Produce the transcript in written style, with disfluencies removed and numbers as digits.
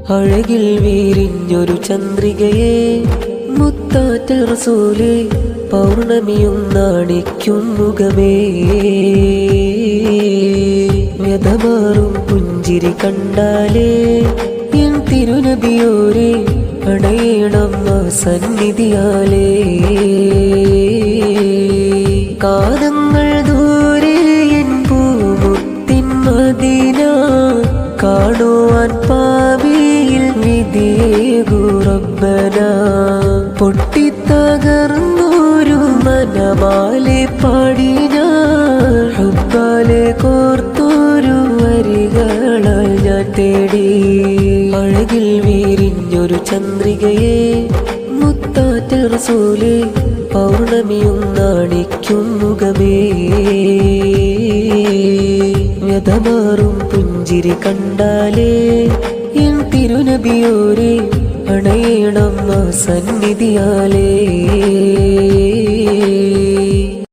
അഴകിൽ വീരിഞ്ഞൊരു ചന്ദ്രികയെ മുത്താറ്റ റസൂലേ പൗർണമിയും നാണിക്കും മുഖമേ വ്യതമാറും പുഞ്ചിരി കണ്ടാലേ എൻ തിരുനബിയോരെ അണയണം സന്നിധിയാലേ കാലങ്ങൾ ദൂരെ എൻ പൂമുത്തിൻ മദീന കാണുവാൻ പാവിയിൽ വിധിയേകൂ റബ്ബന പൊട്ടിത്തകർന്നൊരു മനമാലെ പാടിന ഹബ്ബാലെ കോർത്തൊരു വരികളാൽ ഞാൻ തേടി അഴകിൽ വീരിഞ്ഞൊരു ചന്ദ്രികയെ മുത്താറ്റ റസൂലേ പൗർണമിയും നാണിക്കും മുഖമേ വ്യതമാറും പുഞ്ചിരി കണ്ടാലേ എൻ തിരുനബിയോരെ അണയണം സന്നിധിയാലേ